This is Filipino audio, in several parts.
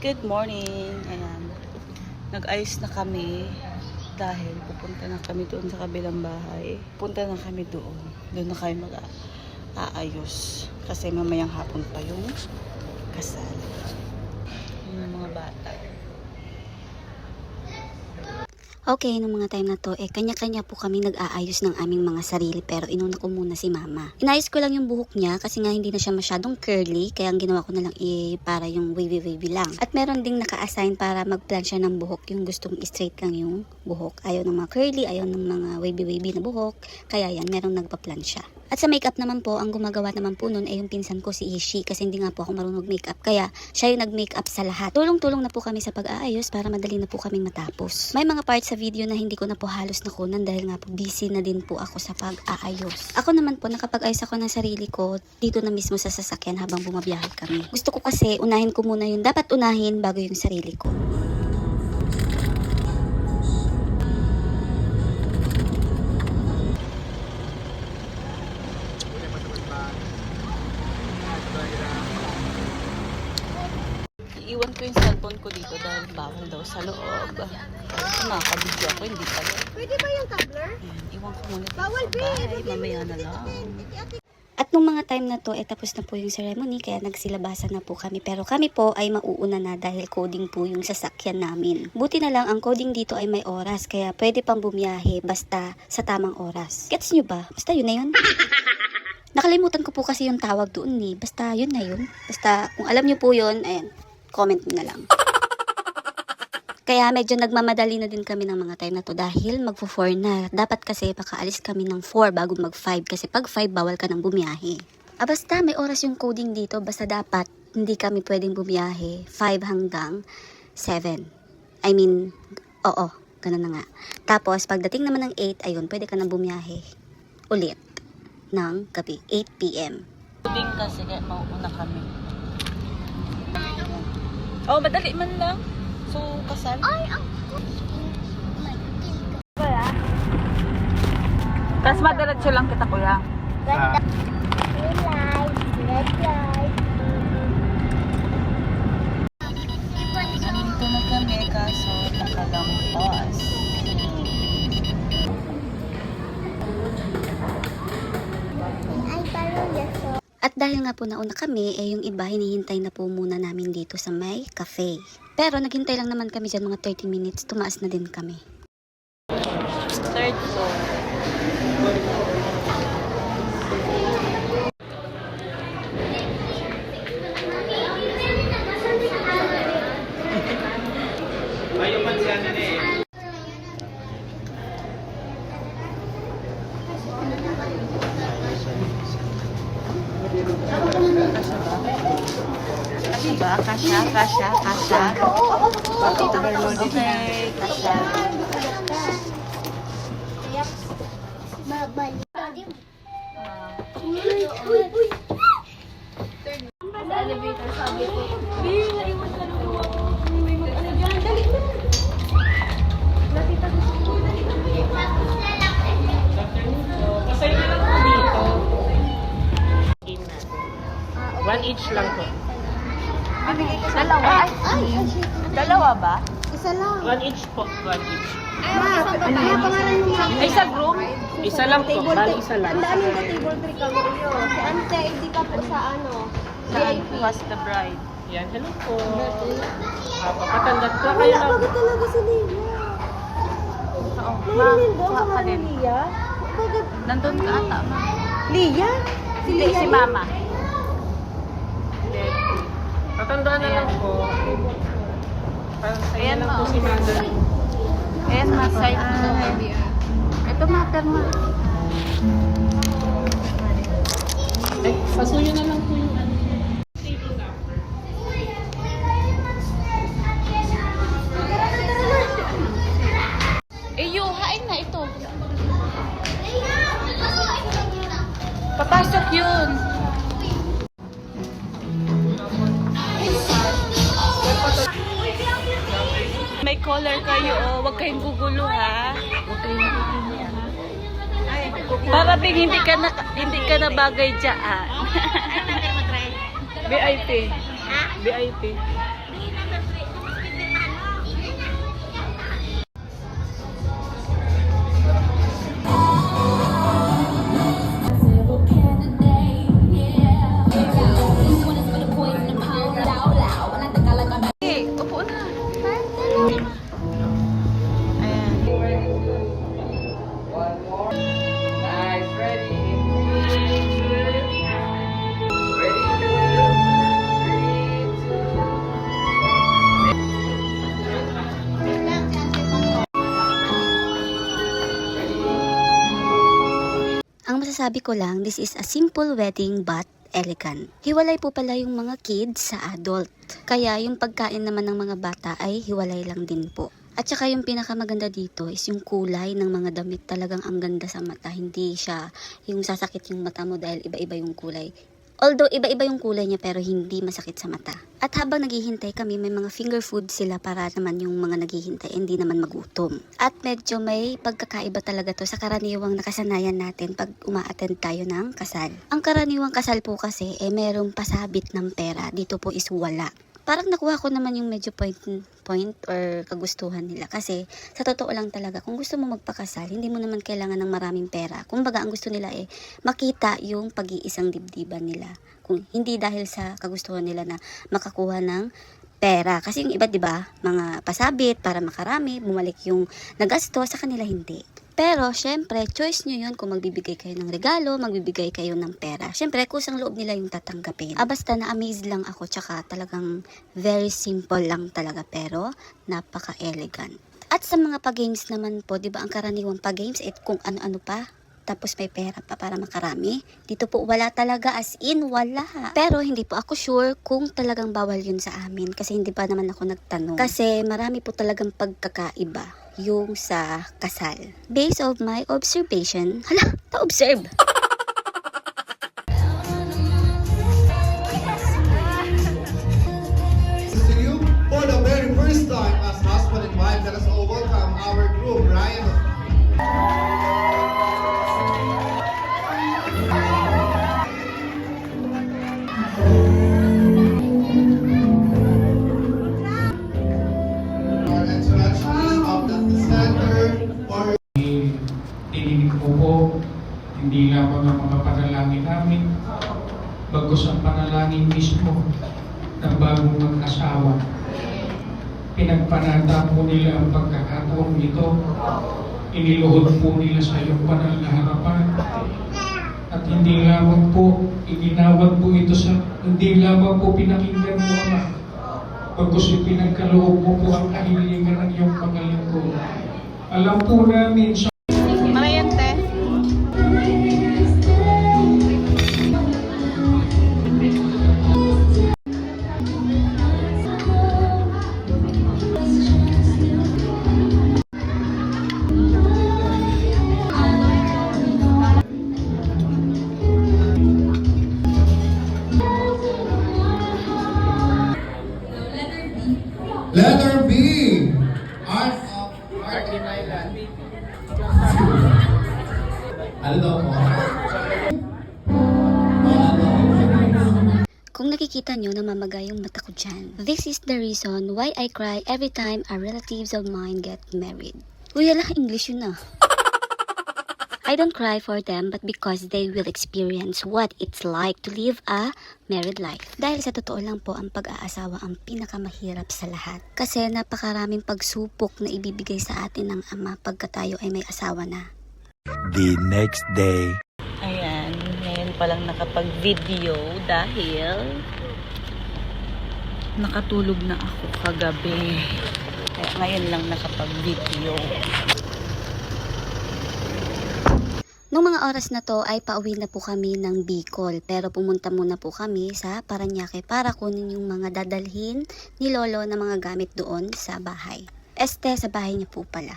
Good morning. Ayan. Nag-ayos na kami dahil pupunta na kami doon sa kabilang bahay. Punta na kami doon. Doon na kami mag-aayos. Kasi mamayang hapon pa yung kasal. Yung mga bata. Okay, nung mga time na to, kanya-kanya po kami nag-aayos ng aming mga sarili pero inuna ko muna si mama. Inayos ko lang yung buhok niya kasi nga hindi na siya masyadong curly kaya ang ginawa ko na lang para yung wavy-wavy lang. At meron ding naka-assign para mag-plan siya ng buhok yung gustong straight lang yung buhok. Ayaw ng mga curly, ayaw ng mga wavy-wavy na buhok. Kaya yan, merong nagpa-plan siya. At sa makeup naman po, ang gumagawa naman po nun ay yung pinsan ko si Ishi kasi hindi nga po ako marunong makeup. Kaya siya yung nag-makeup sa lahat. Tulong-tulong na po kami sa pag-aayos para madali na po kaming matapos. May mga parts sa video na hindi ko na po halos nakunan dahil nga po busy na din po ako sa pag-aayos. Ako naman po, nakapag-ayos ako ng sarili ko dito na mismo sa sasakyan habang bumabiyahe kami. Gusto ko kasi unahin ko muna yung dapat unahin bago yung sarili ko. Iiwan ko yung cellphone ko dito dahil bawal daw sa loob. Nakakabidyo ako, hindi pala. Pwede ba yung tumbler? Iwan ko muna dito Bawal, sa babe. bahay. Mamaya na lang. At nung mga time na to, tapos na po yung ceremony, kaya nagsilabasan na po kami. Pero kami po ay mauuna na dahil coding po yung sasakyan namin. Buti na lang, ang coding dito ay may oras, kaya pwede pang bumiyahe basta sa tamang oras. Gets nyo ba? Basta yun na yun. Nakalimutan ko po kasi yung tawag doon eh. Basta yun na yun. Basta kung alam nyo po yun, ayan, comment nyo na lang. Kaya medyo nagmamadali na din kami ng mga time na to dahil magpo-4 na. Dapat kasi makaalis kami ng 4 bago mag-5 kasi pag 5 bawal ka nang bumiyahe. Basta may oras yung coding dito, basta dapat hindi kami pwedeng bumiyahe 5 hanggang 7. I mean, oo, ganun na nga. Tapos pagdating naman ng 8, ayun, pwede ka nang bumiyahe ulit ng gabi, 8 PM. Coding kasi kaya mauuna kami. Oh, madali man lang. So, kasal. Ay, ang... Tapos madiretso lang kita, kuya. Ganda. Red light. Red light. Nandito na kami kaso nakalampas. Ay, parang yaso. At dahil nga po nauna kami, yung iba hinihintay na po muna namin dito sa may cafe. Pero naghintay lang naman kami dyan mga 30 minutes, tumaas na din kami. Third floor. Diba? Kasha. Okay, kasha. Babalik. Sa elevator, sabi ko. Naiwan ka na po. Ano dyan? Dali na. Nakita ko sa po. Kasay na lang po dito. Game na. 1 each lang po. Dalawa? Ay, Dalawa ba? isa lang. 1 each po. 1 each. Ma, ano yung pangalan mo? Ay, sa group? Isa lang po. Bali isa lang. Ang daming ko table 3 kami iyo. Si Ante, hindi ka po sa ano. Saan was the bride? Yan. Hello po. Papatandat ka kayo Wala, lang. bakit talaga si Lia? Oo. May Lindo, kuha ka pangalan din. ni Lia? Bakit? Nandun ka ata, ma. Lia? Hindi, si yun? mama. Hindi. Patandaan na lang po. Parang sa'yo Ayan na lang mo. po si mother. Ayan, ma, side mo. Ito, matter mo. Ay, pasuyo na lang po yung ano. Hain na ito. Papasok yun. May collar kayo, oh. Huwag kayong gugulo, ha? Para bing hindi ka na bagay dyan. VIP. VIP. Ayan. Nice, ready. Ready, Ang masasabi ko lang, this is a simple wedding but elegant. Hiwalay po pala yung mga kids sa adult. Kaya yung pagkain naman ng mga bata ay hiwalay lang din po. At saka yung pinakamaganda dito is yung kulay ng mga damit, talagang ang ganda sa mata. Hindi siya yung sasakit yung mata mo dahil iba-iba yung kulay. Although iba-iba yung kulay niya pero hindi masakit sa mata. At habang naghihintay kami, may mga finger food sila para naman yung mga naghihintay hindi naman magutom. At medyo may pagkakaiba talaga to sa karaniwang nakasanayan natin pag uma-attend tayo ng kasal. Ang karaniwang kasal po kasi merong pasabit ng pera. Dito po is wala. Parang nakuha ko naman yung medyo point or kagustuhan nila. Kasi sa totoo lang talaga, kung gusto mo magpakasal, hindi mo naman kailangan ng maraming pera. Kumbaga, ang gusto nila makita yung pag-iisang dibdiban nila. Kung hindi dahil sa kagustuhan nila na makakuha ng pera. Kasi yung iba, di ba, mga pasabit para makarami, bumalik yung nagasto, sa kanila hindi. Pero, syempre, choice nyo yun kung magbibigay kayo ng regalo, magbibigay kayo ng pera. Syempre, kusang loob nila yung tatanggapin. Basta na-amaze lang ako, tsaka talagang very simple lang talaga, pero napaka-elegant. At sa mga pa-games naman po, di ba, ang karaniwang pa-games, kung ano-ano pa, tapos may pera pa para makarami. Dito po wala talaga, as in wala. Pero hindi po ako sure kung talagang bawal yun sa amin kasi hindi pa naman ako nagtanong. Kasi marami po talagang pagkakaiba yung sa kasal. Based of my observation, hala, ta-observe. To you for the very first time as husband and wife. Let us all welcome our groom, Ryan. Our introduction is up at the center for Tininig ko po, hindi lamang ang mga panalangin namin, bagos ang panalangin mismo ng bagong mag-asawa. Pinagpanata po nila ang pagkakataong ito, iniluhod po nila sa iyong banal na harapan. At hindi lamang po, iginawad po ito sa, hindi lamang po pinakinggan mo, Ama, bagos ipinagkaloob mo po ang kahilingan ng iyong mga lingkod. Alam po namin sa Mariante. letter B. Art of Art. Ano daw po? Kung nakikita nyo, namamagay yung mata ko dyan. This is the reason why I cry every time a relatives of mine get married. Uy, ala, English yun ah. I don't cry for them but because they will experience what it's like to live a married life. Dahil sa totoo lang po, ang pag-aasawa ang pinakamahirap sa lahat. Kasi napakaraming pagsupok na ibibigay sa atin ng ama pagka tayo ay may asawa na. The next day. Ayan, ngayon palang nakapag-video dahil nakatulog na ako kagabi. Kaya ngayon lang nakapag-video. Noong mga oras na to ay pauwi na po kami ng Bicol, pero pumunta muna po kami sa Parañaque para kunin yung mga dadalhin ni Lolo na mga gamit doon sa bahay. Sa bahay niya po pala.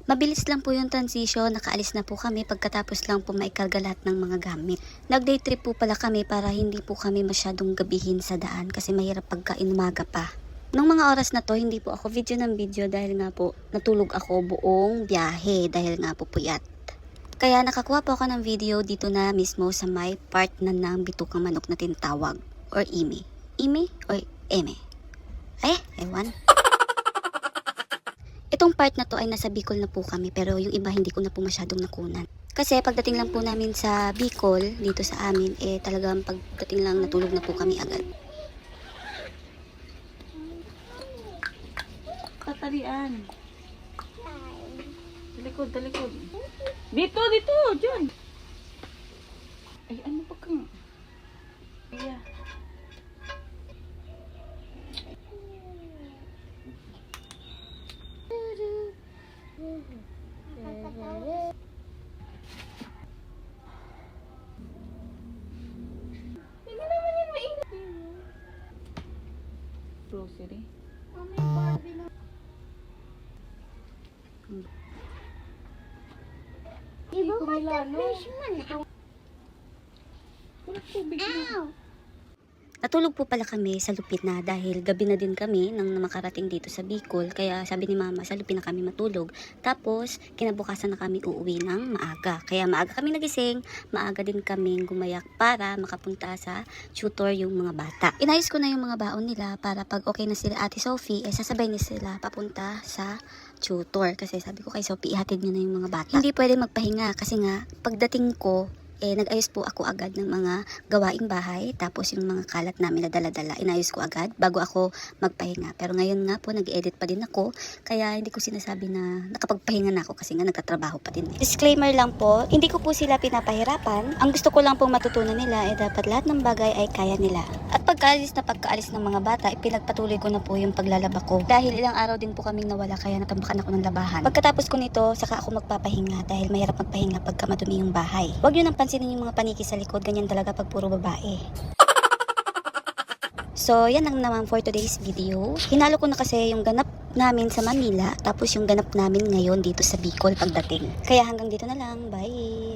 Mabilis lang po yung transition, nakaalis na po kami pagkatapos lang po maikarga lahat ng mga gamit. Nag-day trip po pala kami para hindi po kami masyadong gabihin sa daan kasi mahirap pagka inumaga pa. Nung mga oras na to, hindi po ako video ng video dahil nga po natulog ako buong biyahe dahil nga po puyat. Kaya nakakuha po ako ng video dito na mismo sa may part na ng bitukang manok na tinatawag or ime. Ime or eme? Ewan. Itong part na to ay nasa Bicol na po kami, pero yung iba hindi ko na po masyadong nakunan. Kasi pagdating lang po namin sa Bicol, dito sa amin, talagang pagdating lang natulog na po kami agad. Tatalian. Talikod, talikod. Dito, dyan. Ay, ano ba kang... Iya. Hindi naman yan mainit. Grocery. Mami, Barbie na. Iba ba fish man? Walang tubig na. Natulog po pala kami sa Lupit na dahil gabi na din kami nang makarating dito sa Bicol. Kaya sabi ni Mama, sa Lupit na kami matulog. Tapos, kinabukasan na kami uuwi ng maaga. Kaya maaga kami nagising, maaga din kami gumayak para makapunta sa tutor yung mga bata. Inayos ko na yung mga baon nila para pag okay na sila Ate Sophie, sasabay niya sila papunta sa tutor. Kasi sabi ko kay Sophie, ihatid niyo na yung mga bata. Hindi pwede magpahinga kasi nga, pagdating ko, nag-ayos po ako agad ng mga gawaing bahay, tapos yung mga kalat namin na dala-dala, inayos ko agad bago ako magpahinga. Pero ngayon nga po, nag-edit pa din ako, kaya hindi ko sinasabi na nakapagpahinga na ako kasi nga nagtatrabaho pa din. Disclaimer lang po, hindi ko po sila pinapahirapan. Ang gusto ko lang pong matutunan nila dapat lahat ng bagay ay kaya nila. At pagkaalis ng mga bata, pinagpatuloy ko na po yung paglalaba ko. Dahil ilang araw din po kaming nawala, kaya natambakan ako ng labahan. Pagkatapos ko nito, saka ako magpapahinga dahil mahirap magpahinga pagka madumi yung bahay. Huwag nyo nang pansinin yung mga paniki sa likod, ganyan talaga pag puro babae. So, yan ang naman for today's video. Hinalo ko na kasi yung ganap namin sa Manila, tapos yung ganap namin ngayon dito sa Bicol pagdating. Kaya hanggang dito na lang. Bye!